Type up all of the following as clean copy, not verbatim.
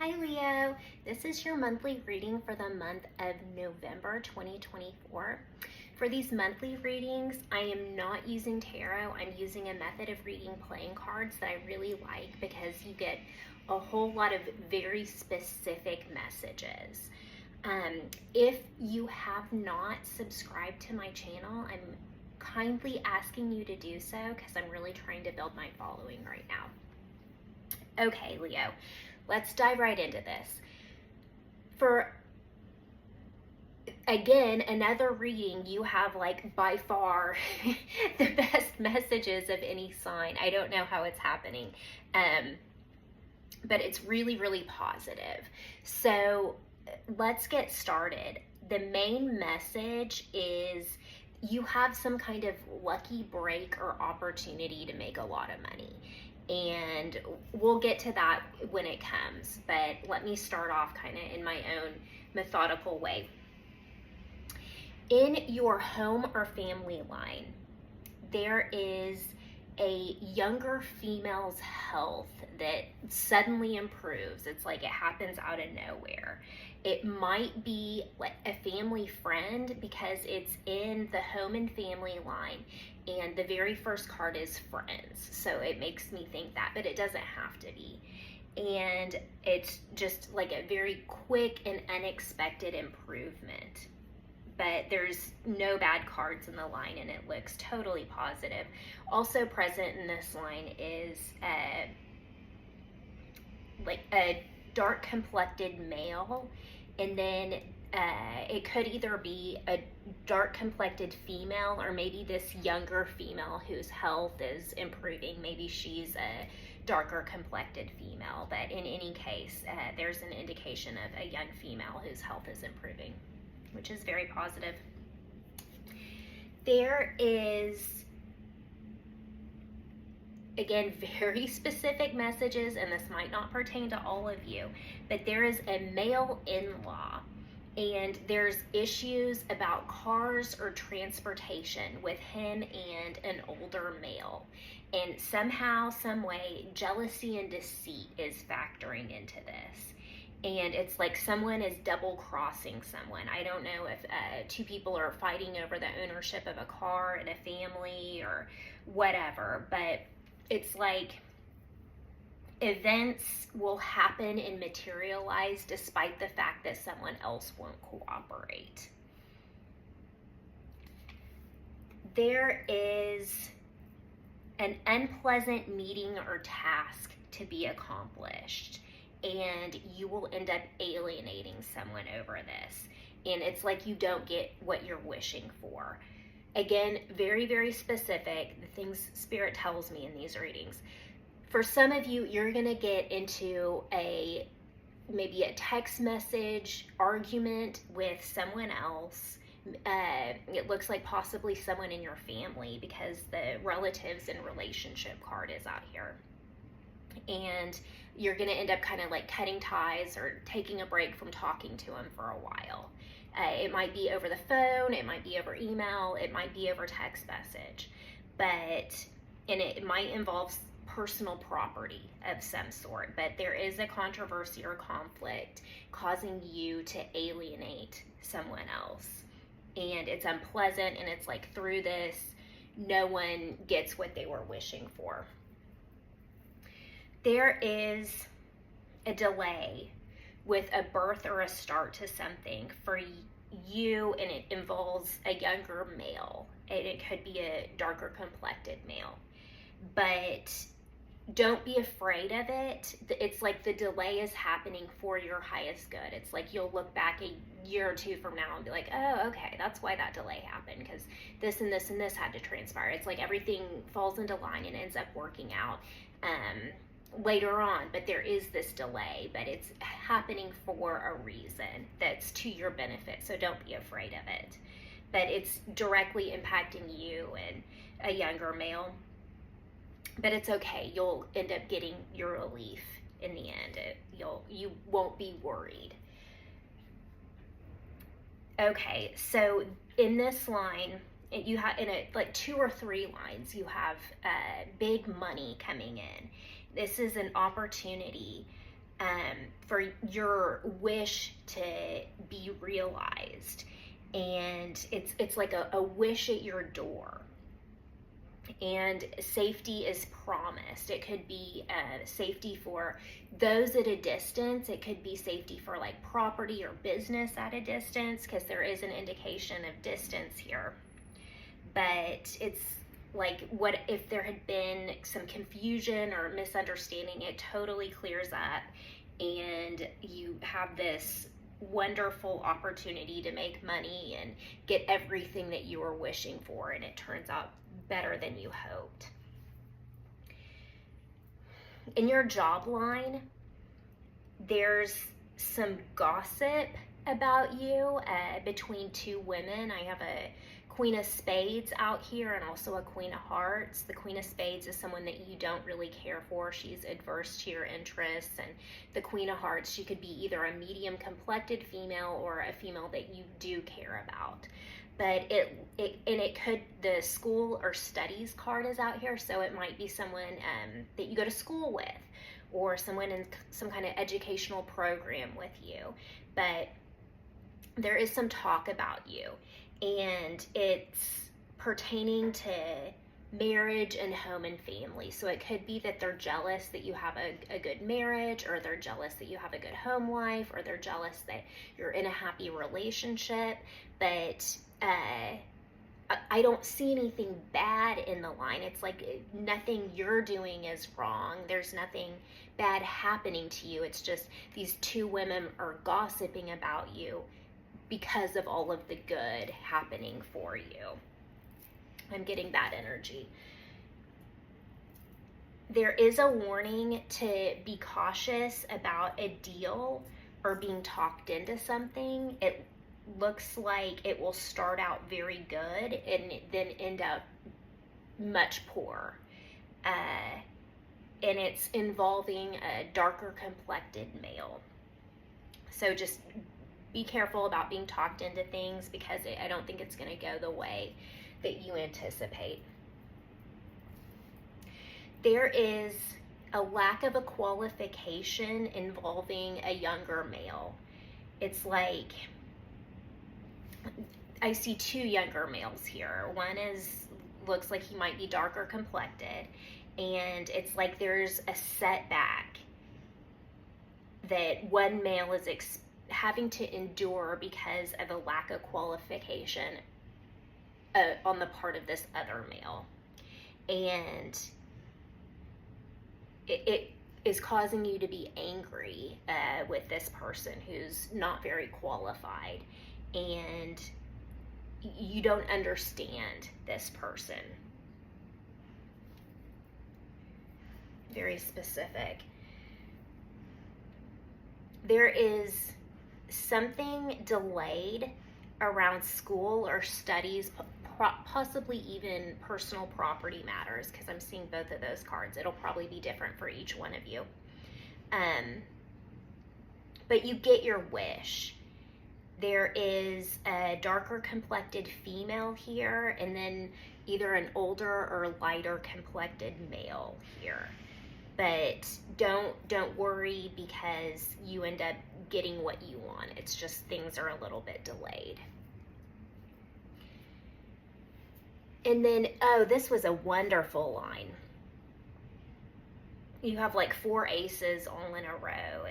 Hi Leo, this is your monthly reading for the month of November 2024. For these monthly readings, I am not using tarot. I'm using a method of reading playing cards that I really like because you get a whole lot of very specific messages. If you have not subscribed to my channel, I'm kindly asking you to do so because I'm really trying to build my following right now. Okay, Leo, let's dive right into this. For, again, another reading, you have like by far the best messages of any sign. I don't know how it's happening, but it's really, really positive. So let's get started. The main message is you have some kind of lucky break or opportunity to make a lot of money. And we'll get to that when it comes, but let me start off kind of in my own methodical way. In your home or family line, there is a younger female's health that suddenly improves. It's like it happens out of nowhere. It might be like a family friend because it's in the home and family line, and the very first card is friends, so it makes me think that, but it doesn't have to be. And it's just like a very quick and unexpected improvement, but there's no bad cards in the line and it looks totally positive. Also present in this line is like a dark complected male, and then it could either be a dark complected female or maybe this younger female whose health is improving. Maybe she's a darker complected female, but in any case, there's an indication of a young female whose health is improving, which is very positive. There is, again, very specific messages, and this might not pertain to all of you, but there is a male in-law, and there's issues about cars or transportation with him and an older male. And somehow, some way, jealousy and deceit is factoring into this. And it's like someone is double crossing someone. I don't know if two people are fighting over the ownership of a car in a family or whatever, but it's like events will happen and materialize despite the fact that someone else won't cooperate. There is an unpleasant meeting or task to be accomplished, and you will end up alienating someone over this. And it's like you don't get what you're wishing for. Again, very, very specific, the things Spirit tells me in these readings. For some of you, you're going to get into maybe a text message argument with someone else. It looks like possibly someone in your family because the relatives and relationship card is out here. And you're going to end up kind of like cutting ties or taking a break from talking to them for a while. It might be over the phone, it might be over email, it might be over text message, and it might involve personal property of some sort, but there is a controversy or conflict causing you to alienate someone else. And it's unpleasant, and it's like through this, no one gets what they were wishing for. There is a delay with a birth or a start to something for you, and it involves a younger male, and it could be a darker complected male. But don't be afraid of it. It's like the delay is happening for your highest good. It's like you'll look back a year or two from now and be like, oh, okay, that's why that delay happened, because this and this and this had to transpire. It's like everything falls into line and ends up working out later on, but there is this delay, but it's happening for a reason that's to your benefit, so don't be afraid of it. But it's directly impacting you and a younger male, but it's okay. You'll end up getting your relief in the end. You won't be worried. Okay, so in this line, you have like 2 or 3 lines, you have big money coming in. This is an opportunity for your wish to be realized. And it's like a wish at your door. And safety is promised. It could be safety for those at a distance. It could be safety for like property or business at a distance, because there is an indication of distance here. But it's like, what if there had been some confusion or misunderstanding? It totally clears up, and you have this wonderful opportunity to make money and get everything that you were wishing for, and it turns out better than you hoped. In your job line, there's some gossip about you between two women. I have a Queen of Spades out here and also a Queen of Hearts. The Queen of Spades is someone that you don't really care for. She's adverse to your interests. And the Queen of Hearts, she could be either a medium complected female or a female that you do care about. But it could, the school or studies card is out here, so it might be someone that you go to school with, or someone in some kind of educational program with you. But there is some talk about you, and it's pertaining to marriage and home and family. So it could be that they're jealous that you have a good marriage, or they're jealous that you have a good home life, or they're jealous that you're in a happy relationship. But I don't see anything bad in the line. It's like nothing you're doing is wrong. There's nothing bad happening to you. It's just these two women are gossiping about you because of all of the good happening for you. I'm getting that energy. There is a warning to be cautious about a deal or being talked into something. It looks like it will start out very good and then end up much poorer. And it's involving a darker complected male. So just be careful about being talked into things, because I don't think it's going to go the way that you anticipate. There is a lack of a qualification involving a younger male. It's like, I see two younger males here. One looks like he might be darker complected, and it's like there's a setback that one male is having to endure because of a lack of qualification on the part of this other male. And it is causing you to be angry with this person who's not very qualified, and you don't understand this person. Very specific. There is something delayed around school or studies, possibly even personal property matters, because I'm seeing both of those cards. It'll probably be different for each one of you. But you get your wish. There is a darker complected female here, and then either an older or lighter complected male here. But don't worry, because you end up getting what you want. It's just things are a little bit delayed. And then, oh, this was a wonderful line. You have like 4 aces all in a row.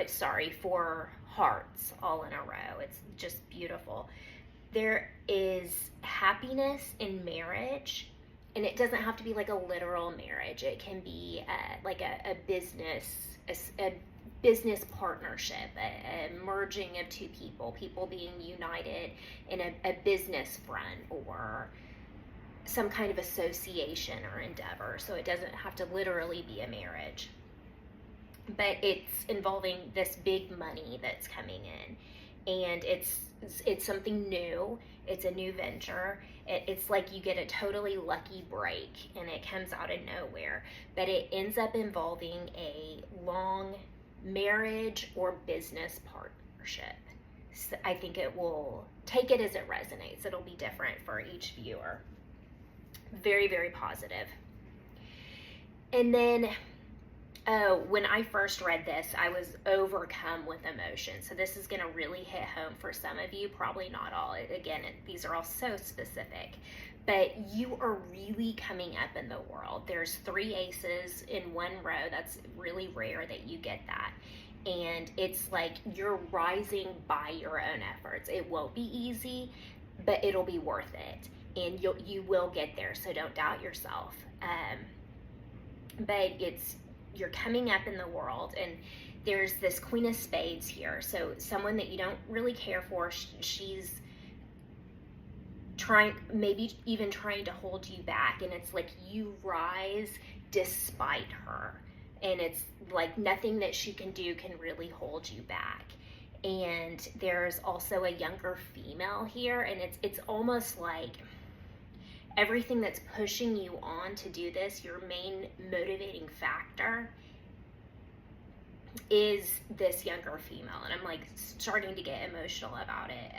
Sorry, 4 hearts all in a row. It's just beautiful. There is happiness in marriage, and it doesn't have to be like a literal marriage. It can be like a business partnership, a merging of two people being united in a business front, or some kind of association or endeavor. So it doesn't have to literally be a marriage, but it's involving this big money that's coming in, and it's something new. It's a new venture. It's like you get a totally lucky break, and it comes out of nowhere, but it ends up involving a long marriage or business partnership. So I think it will take it as it resonates. It'll be different for each viewer. Very, very positive. And then Oh, when I first read this, I was overcome with emotion. So this is going to really hit home for some of you, probably not all. Again, these are all so specific. But you are really coming up in the world. There's 3 aces in one row. That's really rare that you get that. And it's like you're rising by your own efforts. It won't be easy, but it'll be worth it. And you will get there, so don't doubt yourself. But you're coming up in the world, and there's this Queen of Spades here. So someone that you don't really care for, she's maybe even trying to hold you back, and it's like you rise despite her, and it's like nothing that she can do can really hold you back. And there's also a younger female here, and it's almost like everything that's pushing you on to do this, your main motivating factor, is this younger female. And I'm like starting to get emotional about it.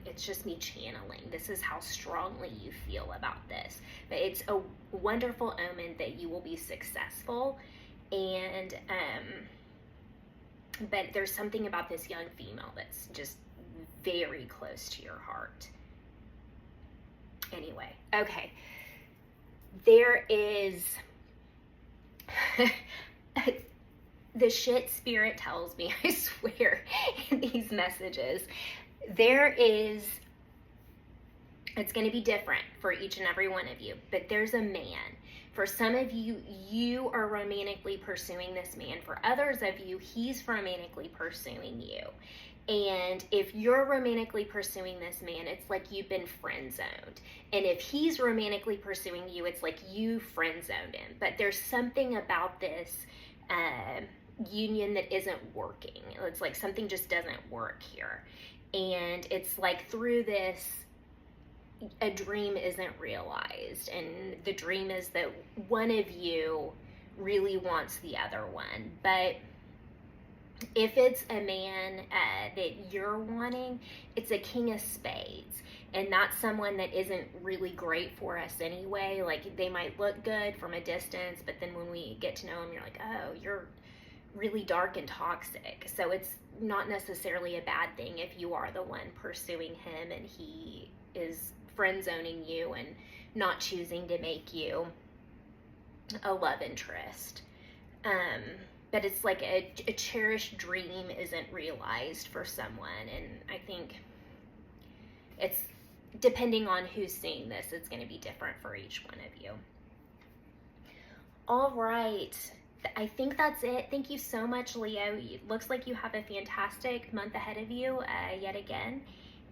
It's just me channeling. This is how strongly you feel about this. But it's a wonderful omen that you will be successful. And but there's something about this young female that's just very close to your heart. Anyway, okay. There is the shit spirit tells me, I swear, in these messages, it's going to be different for each and every one of you, but there's a man. For some of you, you are romantically pursuing this man. For others of you, he's romantically pursuing you. And if you're romantically pursuing this man, it's like you've been friend zoned. And if he's romantically pursuing you, it's like you friend zoned him. But there's something about this union that isn't working. It's like something just doesn't work here. And it's like through this, a dream isn't realized. And the dream is that one of you really wants the other one. But if it's a man that you're wanting, it's a King of Spades. And that's someone that isn't really great for us anyway. Like, they might look good from a distance, but then when we get to know them, you're like, oh, you're really dark and toxic. So it's not necessarily a bad thing if you are the one pursuing him and he is friend zoning you and not choosing to make you a love interest. But it's like a cherished dream isn't realized for someone. And I think it's, depending on who's seeing this, it's going to be different for each one of you. All right. I think that's it. Thank you so much, Leo. It looks like you have a fantastic month ahead of you yet again.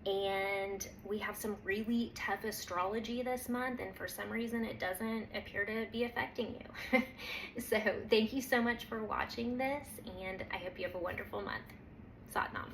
And we have some really tough astrology this month, and for some reason it doesn't appear to be affecting you. So thank you so much for watching this, and I hope you have a wonderful month. Satnam.